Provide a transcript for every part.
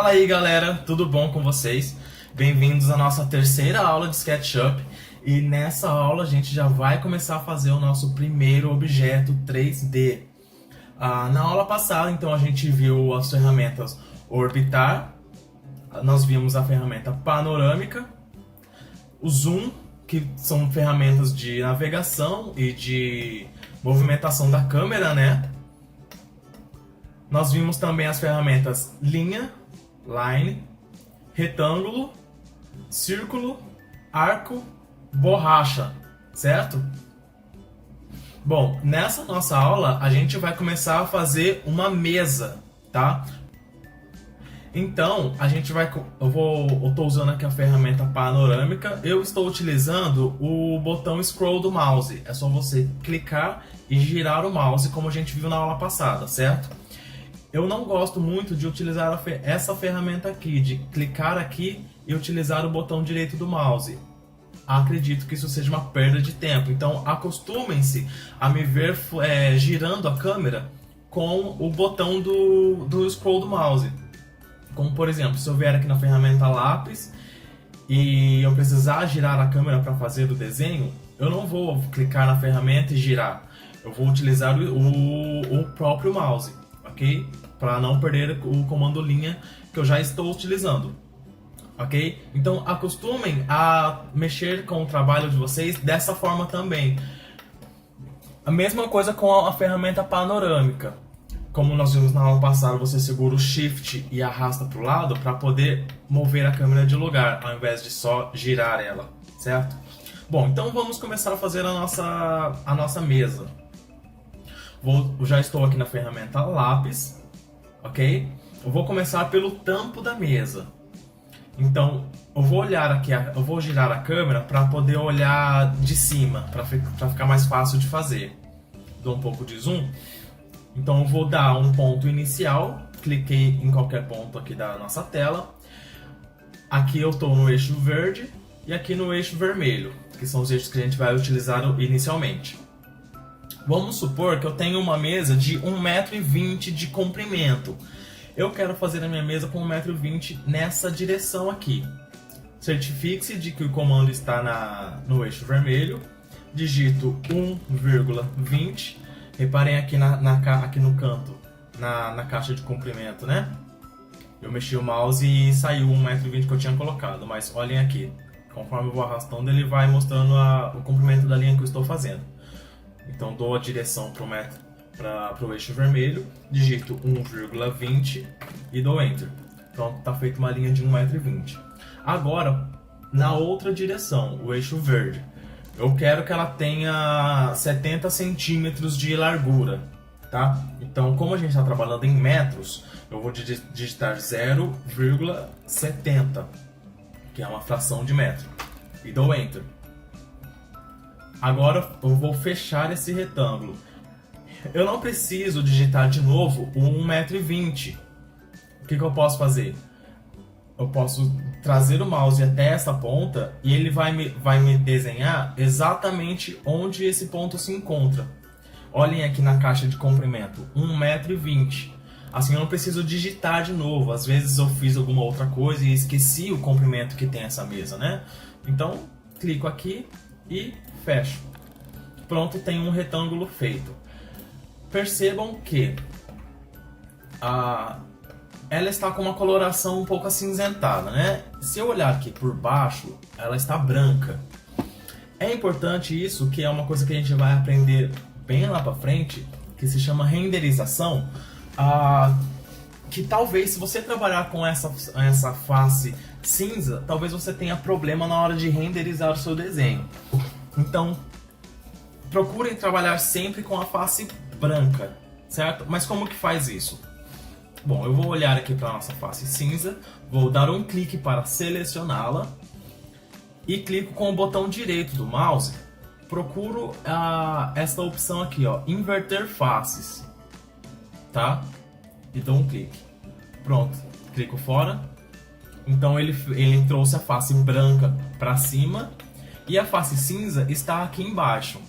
Fala aí galera, tudo bom com vocês? Bem-vindos à nossa terceira aula de SketchUp e nessa aula a gente já vai começar a fazer o nosso primeiro objeto 3D. Na aula passada então a gente viu as ferramentas Orbitar, nós vimos a ferramenta Panorâmica, o Zoom, que são ferramentas de navegação e de movimentação da câmera, né? Nós vimos também as ferramentas Linha, Line, Retângulo, Círculo, Arco, Borracha, certo? Bom, nessa nossa aula a gente vai começar a fazer uma mesa, tá? Então, eu estou usando aqui a ferramenta panorâmica, eu estou utilizando o botão scroll do mouse. É só você clicar e girar o mouse, como a gente viu na aula passada, certo? Eu não gosto muito de utilizar essa ferramenta aqui, de clicar aqui e utilizar o botão direito do mouse. Acredito que isso seja uma perda de tempo, então acostumem-se a me ver girando a câmera com o botão do scroll do mouse. Como por exemplo, se eu vier aqui na ferramenta lápis e eu precisar girar a câmera para fazer o desenho, eu não vou clicar na ferramenta e girar. Eu vou utilizar o próprio mouse, ok? Para não perder o comando linha que eu já estou utilizando, ok? Então acostumem a mexer com o trabalho de vocês dessa forma também. A mesma coisa com a ferramenta panorâmica. Como nós vimos na aula passada, você segura o Shift e arrasta para o lado para poder mover a câmera de lugar, ao invés de só girar ela, certo? Bom, então vamos começar a fazer a nossa mesa. Eu já estou aqui na ferramenta lápis, ok? Eu vou começar pelo tampo da mesa. Então, eu vou olhar aqui, eu vou girar a câmera para poder olhar de cima, para ficar mais fácil de fazer. Dou um pouco de zoom. Então eu vou dar um ponto inicial, cliquei em qualquer ponto aqui da nossa tela. Aqui eu estou no eixo verde e aqui no eixo vermelho, que são os eixos que a gente vai utilizar inicialmente. Vamos supor que eu tenho uma mesa de 1,20 m de comprimento. Eu quero fazer a minha mesa com 1,20 m nessa direção aqui. Certifique-se de que o comando está no eixo vermelho. Digito 1,20 m. Reparem aqui, aqui no canto, na caixa de comprimento, né? Eu mexi o mouse e saiu 1,20 m que eu tinha colocado, mas olhem aqui. Conforme eu vou arrastando, ele vai mostrando o comprimento da linha que eu estou fazendo. Então dou a direção para o eixo vermelho, digito 1,20 m e dou Enter. Pronto, está feita uma linha de 1,20 m. Agora, na outra direção, o eixo verde. Eu quero que ela tenha 70 centímetros de largura, tá? Então, como a gente está trabalhando em metros, eu vou digitar 0,70, que é uma fração de metro, e dou Enter. Agora eu vou fechar esse retângulo. Eu não preciso digitar de novo o 1,20 m. O que eu posso fazer? Eu posso trazer o mouse até essa ponta e ele vai me desenhar exatamente onde esse ponto se encontra. Olhem aqui na caixa de comprimento, 1,20 m. Assim eu não preciso digitar de novo. Às vezes eu fiz alguma outra coisa e esqueci o comprimento que tem essa mesa, né? Então, clico aqui e fecho. Pronto, tem um retângulo feito. Percebam que ela está com uma coloração um pouco acinzentada, né? Se eu olhar aqui por baixo, ela está branca. É importante isso, que é uma coisa que a gente vai aprender bem lá para frente, que se chama renderização, que talvez se você trabalhar com essa face cinza, talvez você tenha problema na hora de renderizar o seu desenho. Então, procurem trabalhar sempre com a face branca, certo? Mas como que faz isso? Bom, eu vou olhar aqui para a nossa face cinza, vou dar um clique para selecioná-la e clico com o botão direito do mouse, procuro esta opção aqui, ó, inverter faces, tá? E dou um clique. Pronto, clico fora. Então ele trouxe a face branca para cima e a face cinza está aqui embaixo.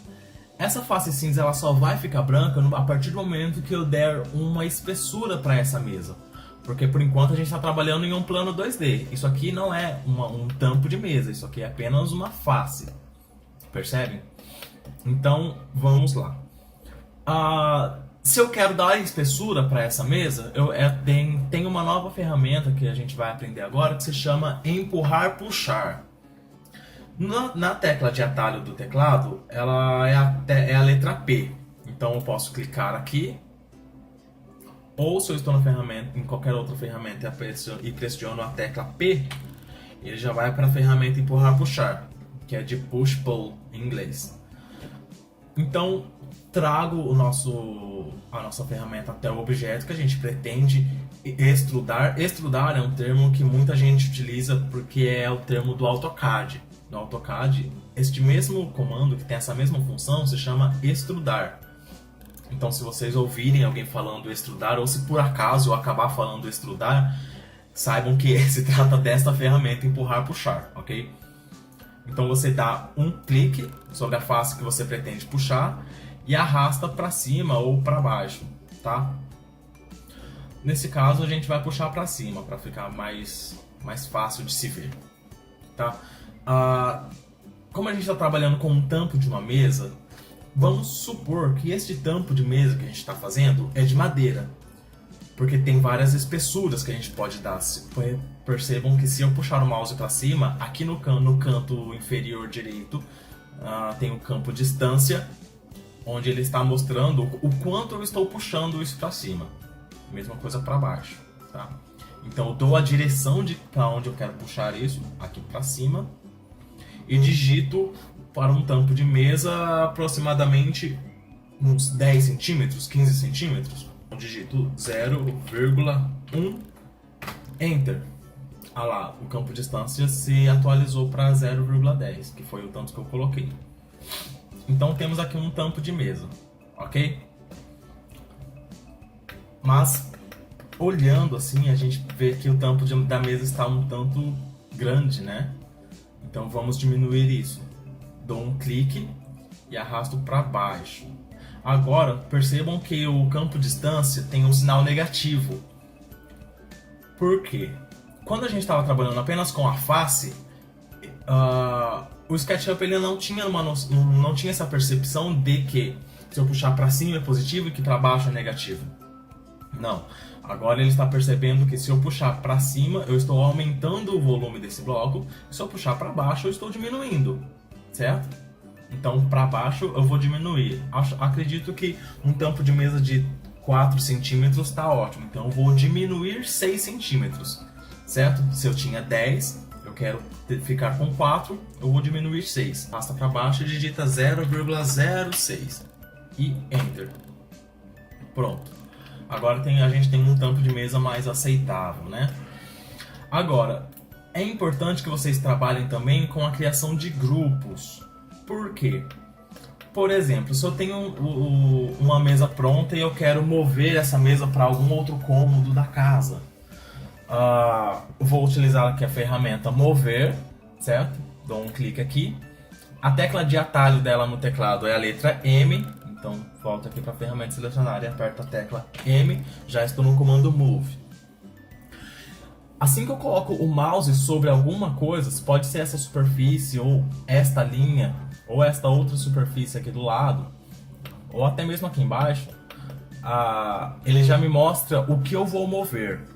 Essa face cinza ela só vai ficar branca a partir do momento que eu der uma espessura para essa mesa. Porque por enquanto a gente está trabalhando em um plano 2D. Isso aqui não é um tampo de mesa, isso aqui é apenas uma face. Percebem? Então, vamos lá. Se eu quero dar espessura para essa mesa, tem uma nova ferramenta que a gente vai aprender agora que se chama empurrar puxar. Na tecla de atalho do teclado, ela é a letra P. Então eu posso clicar aqui, ou se eu estou em qualquer outra ferramenta e pressiono a tecla P, ele já vai para a ferramenta empurrar puxar, que é de push pull em inglês. Então trago a nossa ferramenta até o objeto que a gente pretende extrudar. Extrudar é um termo que muita gente utiliza porque é o termo do AutoCAD. No AutoCAD, este mesmo comando que tem essa mesma função se chama extrudar. Então, se vocês ouvirem alguém falando extrudar, ou se por acaso eu acabar falando extrudar, saibam que se trata desta ferramenta empurrar puxar, ok? Então você dá um clique sobre a face que você pretende puxar e arrasta para cima ou para baixo, tá? Nesse caso a gente vai puxar para cima para ficar mais fácil de se ver, tá? Como a gente está trabalhando com um tampo de uma mesa, vamos supor que este tampo de mesa que a gente está fazendo é de madeira, porque tem várias espessuras que a gente pode dar. Percebam que se eu puxar o mouse para cima, aqui no canto inferior direito tem o campo distância, onde ele está mostrando o quanto eu estou puxando isso para cima. Mesma coisa para baixo, tá? Então eu dou a direção para onde eu quero puxar isso, aqui para cima, e digito para um tampo de mesa aproximadamente uns 10 centímetros, 15 centímetros. Eu digito 0,1 Enter. Lá, o campo de distância se atualizou para 0,10, que foi o tanto que eu coloquei. Então temos aqui um tampo de mesa, ok? Mas olhando assim, a gente vê que o tampo da mesa está um tanto grande, né? Então vamos diminuir isso. Dou um clique e arrasto para baixo. Agora percebam que o campo distância tem um sinal negativo. Por quê? Quando a gente estava trabalhando apenas com a face, o SketchUp ele não tinha essa percepção de que se eu puxar para cima é positivo e que para baixo é negativo. Não. Agora ele está percebendo que se eu puxar para cima, eu estou aumentando o volume desse bloco. Se eu puxar para baixo, eu estou diminuindo. Certo? Então, para baixo, eu vou diminuir. Acredito que um tampo de mesa de 4 centímetros está ótimo. Então, eu vou diminuir 6 centímetros. Certo? Se eu tinha 10, eu quero ficar com 4, eu vou diminuir 6. Arrasta para baixo e digita 0,06. E Enter. Pronto. Agora a gente tem um tampo de mesa mais aceitável, né? Agora, é importante que vocês trabalhem também com a criação de grupos. Por quê? Por exemplo, se eu tenho uma mesa pronta e eu quero mover essa mesa para algum outro cômodo da casa, vou utilizar aqui a ferramenta mover, certo? Dou um clique aqui. A tecla de atalho dela no teclado é a letra M. Então, volto aqui para a ferramenta selecionar e aperto a tecla M, já estou no comando Move. Assim que eu coloco o mouse sobre alguma coisa, pode ser essa superfície, ou esta linha, ou esta outra superfície aqui do lado, ou até mesmo aqui embaixo, ele já me mostra o que eu vou mover.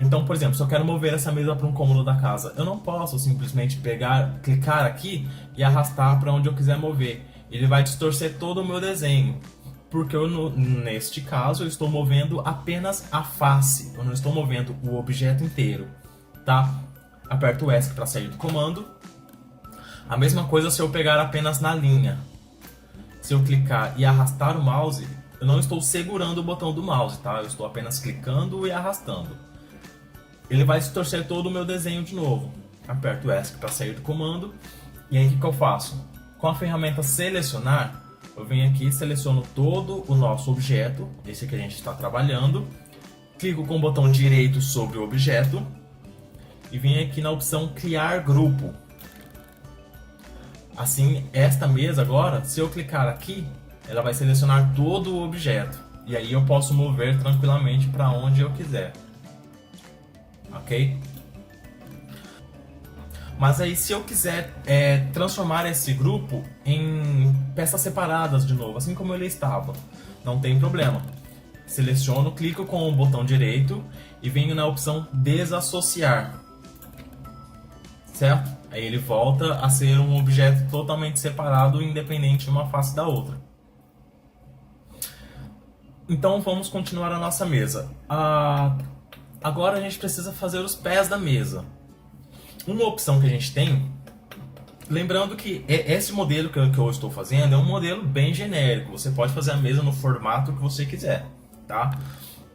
Então, por exemplo, se eu quero mover essa mesa para um cômodo da casa, eu não posso simplesmente clicar aqui e arrastar para onde eu quiser mover. Ele vai distorcer todo o meu desenho, porque neste caso eu estou movendo apenas a face, eu não estou movendo o objeto inteiro, tá? Aperto o ESC para sair do comando. A mesma coisa se eu pegar apenas na linha. Se eu clicar e arrastar o mouse, eu não estou segurando o botão do mouse, tá? Eu estou apenas clicando e arrastando. Ele vai distorcer todo o meu desenho de novo. Aperto o ESC para sair do comando. E aí o que eu faço? Com a ferramenta selecionar, eu venho aqui e seleciono todo o nosso objeto, esse que a gente está trabalhando, clico com o botão direito sobre o objeto e venho aqui na opção criar grupo. Assim, esta mesa agora, se eu clicar aqui, ela vai selecionar todo o objeto e aí eu posso mover tranquilamente para onde eu quiser. ok? Mas aí se eu quiser transformar esse grupo em peças separadas de novo, assim como ele estava, não tem problema. Seleciono, clico com o botão direito e venho na opção desassociar, certo? Aí ele volta a ser um objeto totalmente separado, independente de uma face da outra. Então vamos continuar a nossa mesa. Agora a gente precisa fazer os pés da mesa. Uma opção que a gente tem, lembrando que esse modelo que eu estou fazendo é um modelo bem genérico. Você pode fazer a mesa no formato que você quiser, tá?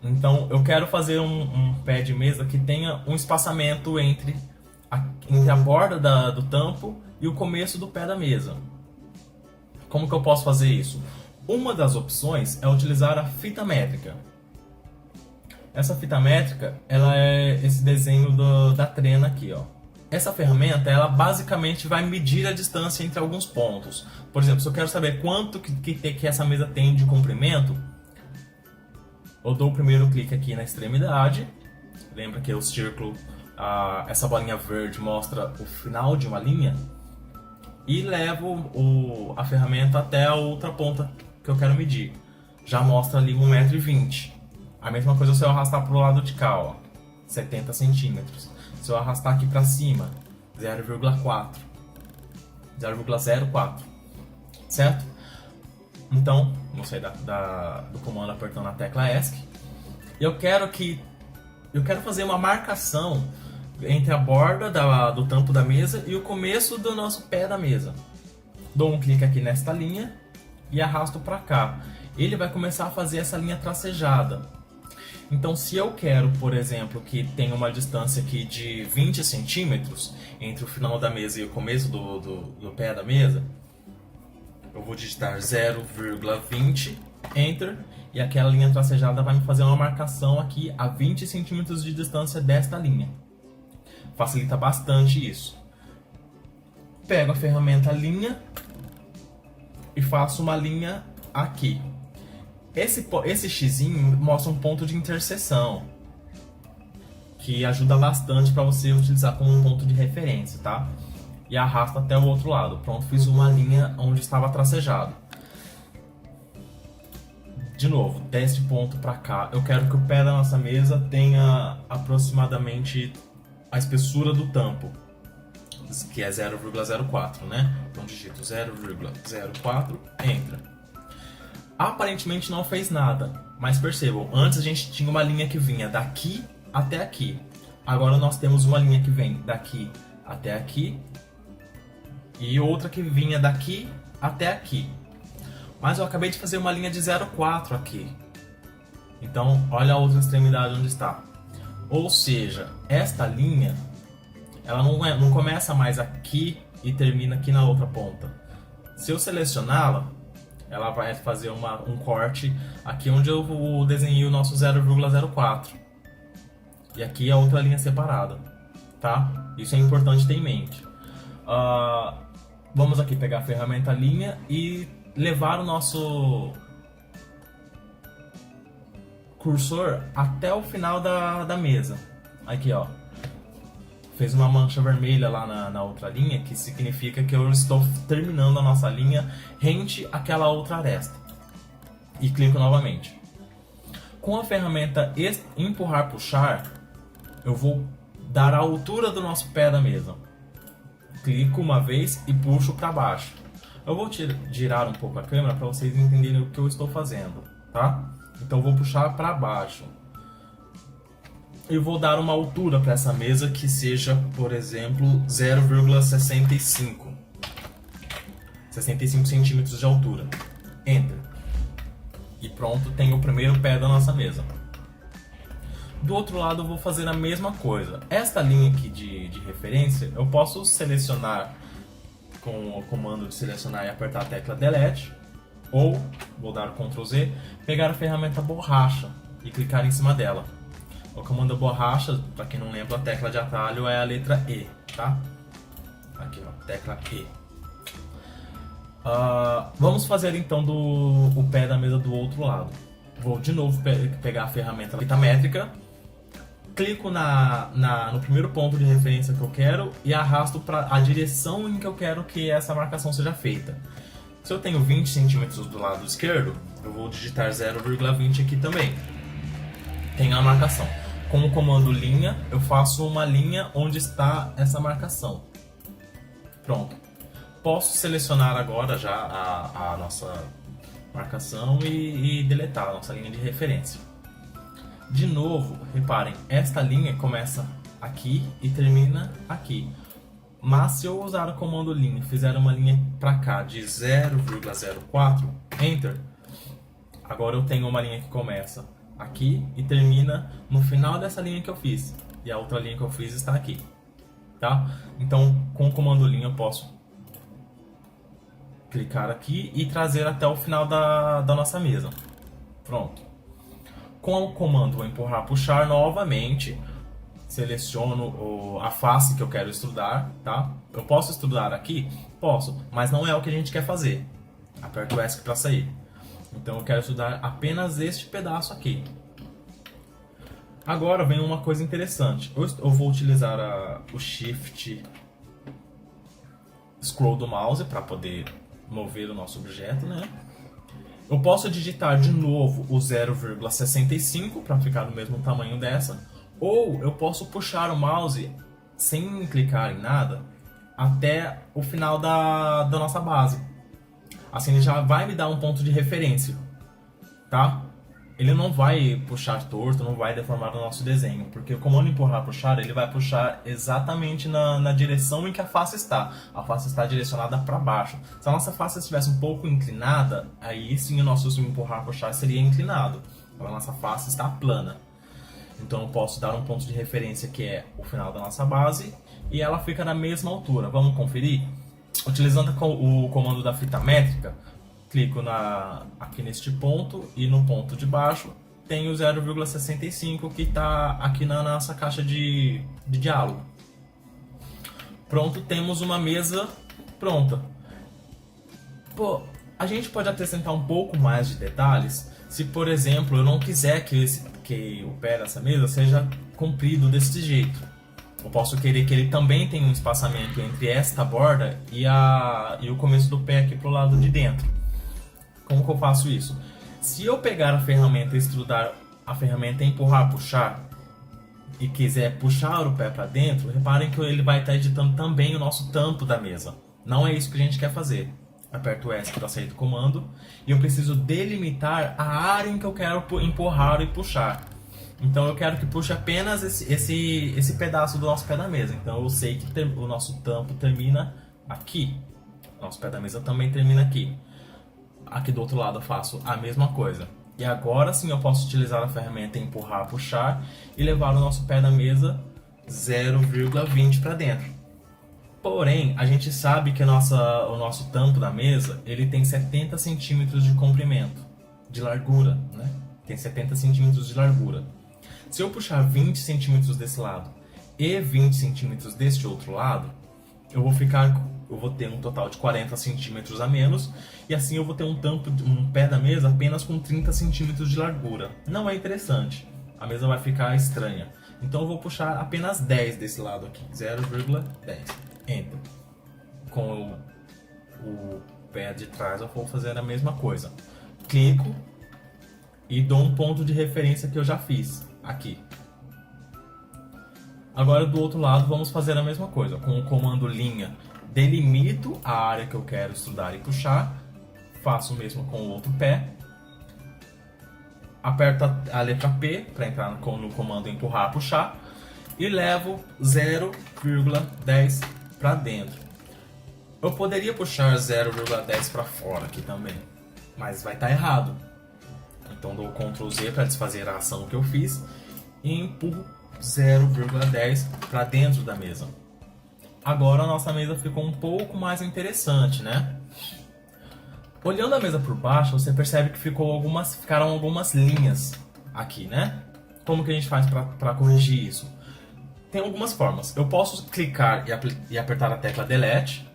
Então eu quero fazer um pé de mesa que tenha um espaçamento entre a borda do tampo e o começo do pé da mesa. Como que eu posso fazer isso? Uma das opções é utilizar a fita métrica. Essa fita métrica, ela é esse desenho da trena aqui, ó. Essa ferramenta, ela basicamente vai medir a distância entre alguns pontos. Por exemplo, se eu quero saber quanto que essa mesa tem de comprimento, eu dou o primeiro clique aqui na extremidade. Lembra que o círculo, essa bolinha verde mostra o final de uma linha. E levo a ferramenta até a outra ponta que eu quero medir. Já mostra ali 1,20 m. A mesma coisa se eu arrastar para o lado de cá, ó, 70 centímetros. Se eu arrastar aqui para cima, 0,04, certo? Então, vou sair do comando apertando a tecla ESC. Eu quero fazer uma marcação entre a borda do tampo da mesa e o começo do nosso pé da mesa. Dou um clique aqui nesta linha e arrasto para cá. Ele vai começar a fazer essa linha tracejada. Então, se eu quero, por exemplo, que tenha uma distância aqui de 20 centímetros entre o final da mesa e o começo do pé da mesa, eu vou digitar 0,20, Enter, e aquela linha tracejada vai me fazer uma marcação aqui a 20 centímetros de distância desta linha. Facilita bastante isso. Pego a ferramenta linha e faço uma linha aqui. Esse xizinho mostra um ponto de interseção, que ajuda bastante para você utilizar como um ponto de referência, tá? E arrasta até o outro lado. Pronto, fiz uma linha onde estava tracejado. De novo, deste ponto para cá, eu quero que o pé da nossa mesa tenha aproximadamente a espessura do tampo, que é 0,04, né? Então digito 0,04, entra. Aparentemente não fez nada, mas percebam, antes a gente tinha uma linha que vinha daqui até aqui. Agora nós temos uma linha que vem daqui até aqui e outra que vinha daqui até aqui. Mas eu acabei de fazer uma linha de 0,4 aqui. Então, olha a outra extremidade onde está. Ou seja, esta linha, ela não começa mais aqui e termina aqui na outra ponta. Se eu selecioná-la, ela vai fazer um corte aqui onde eu desenhei o nosso 0,04. E aqui é outra linha separada, tá? Isso é importante ter em mente. Vamos aqui pegar a ferramenta linha e levar o nosso cursor até o final da mesa. Aqui, ó. Fez uma mancha vermelha lá na outra linha, que significa que eu estou terminando a nossa linha rente àquela outra aresta. E clico novamente. Com a ferramenta empurrar, puxar, eu vou dar a altura do nosso pé da mesa. Clico uma vez e puxo para baixo. Eu vou girar um pouco a câmera para vocês entenderem o que eu estou fazendo, tá? Então eu vou puxar para baixo. E vou dar uma altura para essa mesa que seja, por exemplo, 0,65. 65 centímetros de altura. Enter. E pronto, tem o primeiro pé da nossa mesa. Do outro lado eu vou fazer a mesma coisa. Esta linha aqui de referência, eu posso selecionar com o comando de selecionar e apertar a tecla Delete. Ou, vou dar o Ctrl Z, pegar a ferramenta borracha e clicar em cima dela. O comando borracha, para quem não lembra, a tecla de atalho é a letra E, tá? Aqui, ó, tecla E. Vamos fazer então o pé da mesa do outro lado. Vou de novo pegar a ferramenta fita métrica clico no primeiro ponto de referência que eu quero e arrasto para a direção em que eu quero que essa marcação seja feita. Se eu tenho 20 centímetros do lado esquerdo, eu vou digitar 0,20 aqui também. Tenho a marcação. Com o comando linha, eu faço uma linha onde está essa marcação. Pronto. Posso selecionar agora já a nossa marcação e deletar a nossa linha de referência. De novo, reparem, esta linha começa aqui e termina aqui. Mas se eu usar o comando linha e fizer uma linha para cá de 0,04, Enter, agora eu tenho uma linha que começa aqui e termina no final dessa linha que eu fiz. E a outra linha que eu fiz está aqui. Tá? Então, com o comando linha eu posso clicar aqui e trazer até o final da nossa mesa. Pronto. Com o comando empurrar, puxar novamente, seleciono a face que eu quero extrudar, tá? Eu posso extrudar aqui? Posso, mas não é o que a gente quer fazer. Aperto o ESC para sair. Então eu quero extrudar apenas este pedaço aqui. Agora vem uma coisa interessante. Eu vou utilizar o Shift Scroll do mouse para poder mover o nosso objeto, né? Eu posso digitar de novo o 0,65 para ficar do mesmo tamanho dessa, ou eu posso puxar o mouse sem clicar em nada até o final da nossa base. Assim ele já vai me dar um ponto de referência, tá? Ele não vai puxar torto, não vai deformar o nosso desenho, porque o comando empurrar, puxar, ele vai puxar exatamente na direção em que a face está. A face está direcionada para baixo. Se a nossa face estivesse um pouco inclinada, aí sim o nosso empurrar, puxar seria inclinado. A nossa face está plana. Então eu posso dar um ponto de referência que é o final da nossa base e ela fica na mesma altura. Vamos conferir? Utilizando o comando da fita métrica, clico aqui neste ponto e no ponto de baixo tem o 0,65 que está aqui na nossa caixa de diálogo. Pronto, temos uma mesa pronta. Pô, a gente pode acrescentar um pouco mais de detalhes se, por exemplo, eu não quiser que o pé dessa mesa seja comprido desse jeito. Eu posso querer que ele também tenha um espaçamento entre esta borda e o começo do pé aqui para o lado de dentro. Como que eu faço isso? Se eu pegar a ferramenta e extrudar a ferramenta empurrar, puxar e quiser puxar o pé para dentro, reparem que ele vai estar editando também o nosso tampo da mesa. Não é isso que a gente quer fazer. Aperto o S para sair do comando e eu preciso delimitar a área em que eu quero empurrar e puxar. Então eu quero que puxe apenas esse pedaço do nosso pé da mesa. Então eu sei que o nosso tampo termina aqui. Nosso pé da mesa também termina aqui. Aqui do outro lado eu faço a mesma coisa. E agora sim eu posso utilizar a ferramenta empurrar, puxar e levar o nosso pé da mesa 0,20 para dentro. Porém, a gente sabe que o nosso tampo da mesa ele tem 70 centímetros de comprimento, de largura, né? Tem 70 centímetros de largura. Se eu puxar 20 centímetros desse lado e 20 centímetros deste outro lado, eu vou ter um total de 40 centímetros a menos, e assim eu vou ter um pé da mesa apenas com 30 centímetros de largura. Não é interessante, a mesa vai ficar estranha. Então eu vou puxar apenas 10 desse lado aqui, 0,10. Enter. Com o pé de trás eu vou fazer a mesma coisa. Clico e dou um ponto de referência que eu já fiz aqui. Agora do outro lado vamos fazer a mesma coisa. Com o comando linha, delimito a área que eu quero estudar e puxar. Faço o mesmo com o outro pé. Aperto a letra P para entrar no comando empurrar, puxar. E levo 0,10 para dentro. Eu poderia puxar 0,10 para fora aqui também, mas vai estar errado. Então dou Ctrl Z para desfazer a ação que eu fiz e empurro 0,10 para dentro da mesa. Agora a nossa mesa ficou um pouco mais interessante, né? Olhando a mesa por baixo, você percebe que ficaram algumas linhas aqui, né? Como que a gente faz para corrigir isso? Tem algumas formas. Eu posso clicar e apertar a tecla Delete,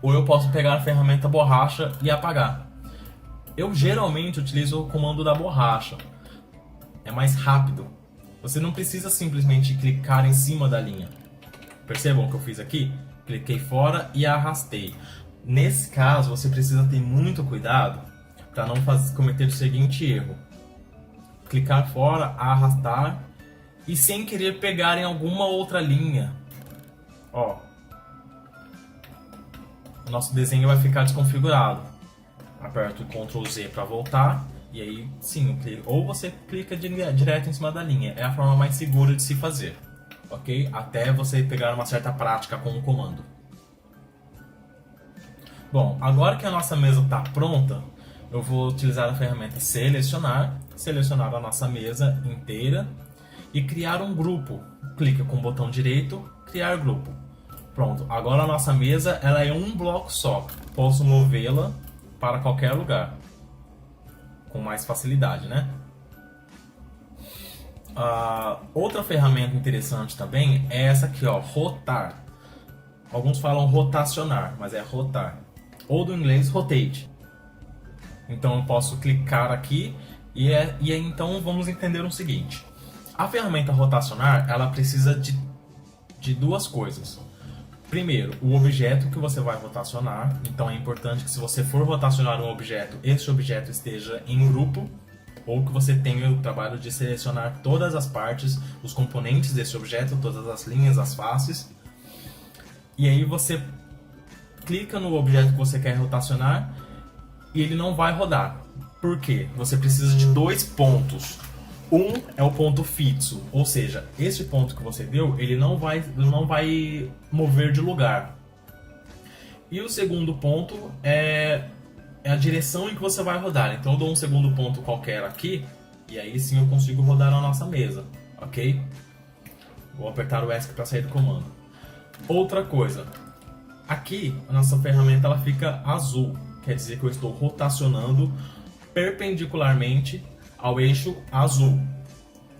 ou eu posso pegar a ferramenta borracha e apagar. Eu geralmente utilizo o comando da borracha. É mais rápido. Você não precisa simplesmente clicar em cima da linha. Percebam o que eu fiz aqui? Cliquei fora e arrastei. Nesse caso, você precisa ter muito cuidado para não cometer o seguinte erro. Clicar fora, arrastar e sem querer pegar em alguma outra linha. Ó, o nosso desenho vai ficar desconfigurado. Aperto o Ctrl Z para voltar e aí sim, ou você clica direto em cima da linha. É a forma mais segura de se fazer, ok? Até você pegar uma certa prática com o comando. Bom, agora que a nossa mesa está pronta, eu vou utilizar a ferramenta selecionar a nossa mesa inteira e criar um grupo. Clica com o botão direito, criar grupo. Pronto, agora a nossa mesa ela é um bloco só. Posso movê-la para qualquer lugar com mais facilidade, né? Outra ferramenta interessante também é essa aqui, ó, rotar. Alguns falam rotacionar, mas é rotar. Ou do inglês rotate. Então eu posso clicar aqui e então vamos entender o seguinte. A ferramenta rotacionar ela precisa de duas coisas. Primeiro, o objeto que você vai rotacionar. Então é importante que se você for rotacionar um objeto, esse objeto esteja em grupo, ou que você tenha o trabalho de selecionar todas as partes, os componentes desse objeto, todas as linhas, as faces. E aí você clica no objeto que você quer rotacionar e ele não vai rodar. Por quê? Você precisa de dois pontos. Um é o ponto fixo, ou seja, esse ponto que você deu, ele não vai mover de lugar. E o segundo ponto é a direção em que você vai rodar. Então eu dou um segundo ponto qualquer aqui, e aí sim eu consigo rodar na nossa mesa, ok? Vou apertar o ESC para sair do comando. Outra coisa, aqui a nossa ferramenta ela fica azul, quer dizer que eu estou rotacionando perpendicularmente ao eixo azul,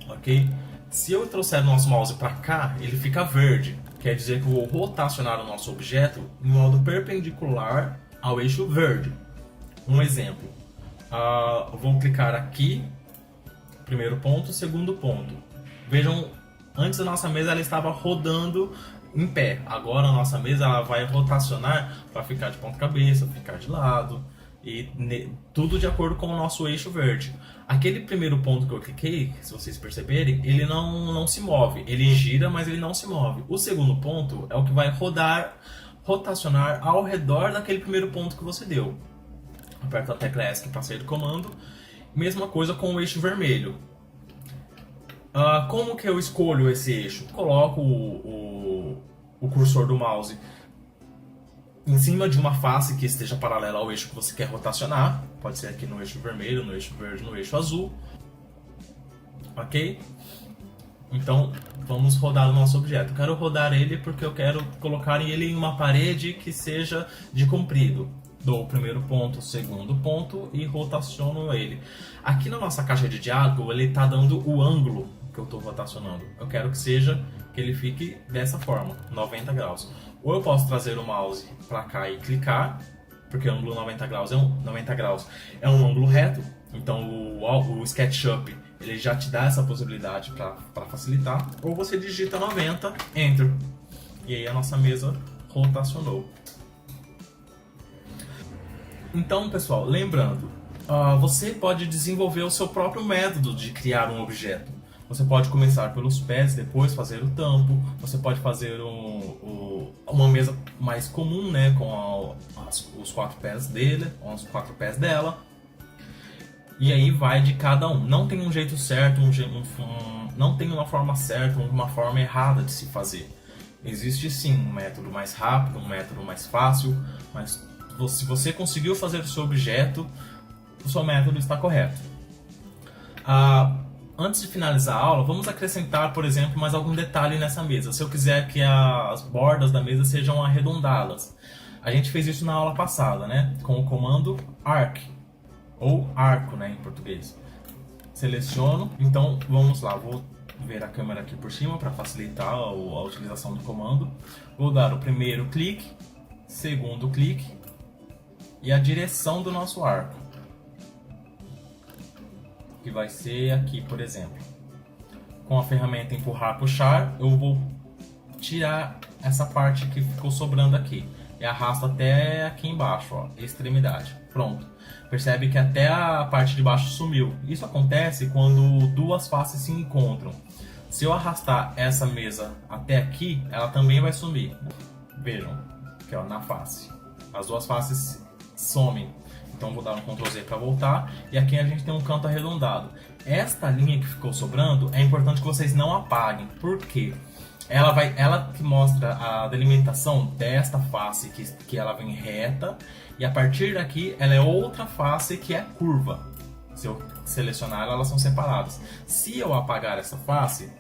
ok? Se eu trouxer o nosso mouse para cá, ele fica verde, quer dizer que eu vou rotacionar o nosso objeto em modo perpendicular ao eixo verde. Um exemplo, vou clicar aqui, primeiro ponto, segundo ponto. Vejam, antes a nossa mesa ela estava rodando em pé, agora a nossa mesa ela vai rotacionar para ficar de ponta cabeça, ficar de lado. E tudo de acordo com o nosso eixo verde. Aquele primeiro ponto que eu cliquei, se vocês perceberem, ele não se move. Ele gira, mas ele não se move. O segundo ponto é o que vai rotacionar ao redor daquele primeiro ponto que você deu. Aperto a tecla ESC para sair do comando. Mesma coisa com o eixo vermelho. Como que eu escolho esse eixo? Coloco o cursor do mouse em cima de uma face que esteja paralela ao eixo que você quer rotacionar. Pode ser aqui no eixo vermelho, no eixo verde, no eixo azul. Ok? Então, vamos rodar o nosso objeto. Quero rodar ele porque eu quero colocar ele em uma parede que seja de comprido. Dou o primeiro ponto, o segundo ponto e rotaciono ele. Aqui na nossa caixa de diálogo, ele está dando o ângulo que eu estou rotacionando. Eu quero que ele fique dessa forma, 90 graus. Ou eu posso trazer o mouse para cá e clicar, porque o ângulo 90 graus é um ângulo reto, então o SketchUp ele já te dá essa possibilidade para facilitar. Ou você digita 90, Enter, e aí a nossa mesa rotacionou. Então, pessoal, lembrando, você pode desenvolver o seu próprio método de criar um objeto. Você pode começar pelos pés, depois fazer o tampo. Você pode fazer uma mesa mais comum, né, com os 4 pés dele, os 4 pés dela. E aí vai de cada um. Não tem um jeito certo, não tem uma forma certa, uma forma errada de se fazer. Existe sim um método mais rápido, um método mais fácil, mas se você conseguiu fazer o seu objeto, o seu método está correto. Antes de finalizar a aula, vamos acrescentar, por exemplo, mais algum detalhe nessa mesa. Se eu quiser que as bordas da mesa sejam arredondadas. A gente fez isso na aula passada, né? Com o comando Arc, ou arco, né, em português. Seleciono, então vamos lá, vou ver a câmera aqui por cima para facilitar a utilização do comando. Vou dar o primeiro clique, segundo clique e a direção do nosso arco, que vai ser aqui, por exemplo. com a ferramenta empurrar, puxar, eu vou tirar essa parte que ficou sobrando aqui. E arrasto até aqui embaixo, ó, extremidade. Pronto. Percebe que até a parte de baixo sumiu. Isso acontece quando duas faces se encontram. Se eu arrastar essa mesa até aqui, ela também vai sumir. Vejam, aqui ó, na face. As duas faces somem. Então vou dar um Ctrl Z para voltar. E aqui a gente tem um canto arredondado. Esta linha que ficou sobrando, é importante que vocês não apaguem. Por quê? Ela que mostra a delimitação desta face que ela vem reta, e a partir daqui ela é outra face que é curva. Se eu selecionar elas são separadas. Se eu apagar essa face,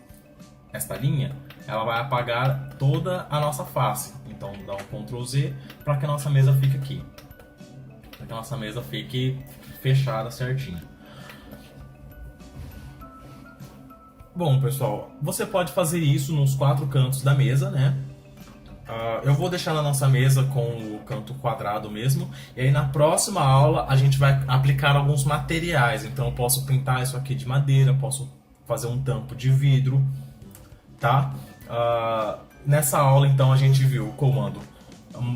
esta linha, ela vai apagar toda a nossa face. Então dá um Ctrl Z para que a nossa mesa fique aqui, para que a nossa mesa fique fechada certinho. Bom, pessoal, você pode fazer isso nos 4 cantos da mesa, né? Eu vou deixar na nossa mesa com o canto quadrado mesmo. E aí na próxima aula a gente vai aplicar alguns materiais. Então eu posso pintar isso aqui de madeira, posso fazer um tampo de vidro, tá? Nessa aula então a gente viu o comando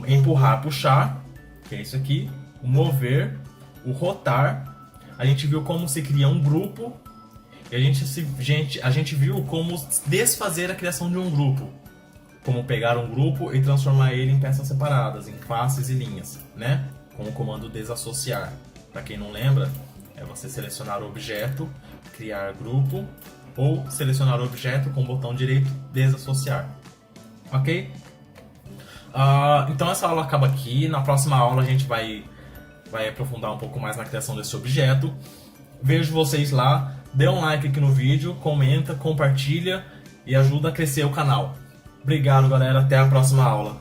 empurrar, puxar, que é isso aqui, o mover, o rotar. A gente viu como se cria um grupo. E a gente viu como desfazer a criação de um grupo. Como pegar um grupo e transformar ele em peças separadas, em faces e linhas, né? Com o comando desassociar. Para quem não lembra, é você selecionar o objeto, criar grupo, ou selecionar o objeto com o botão direito desassociar. Ok? Então essa aula acaba aqui. Na próxima aula a gente vai aprofundar um pouco mais na criação desse objeto. Vejo vocês lá. Dê um like aqui no vídeo, comenta, compartilha e ajuda a crescer o canal. Obrigado, galera. Até a próxima aula.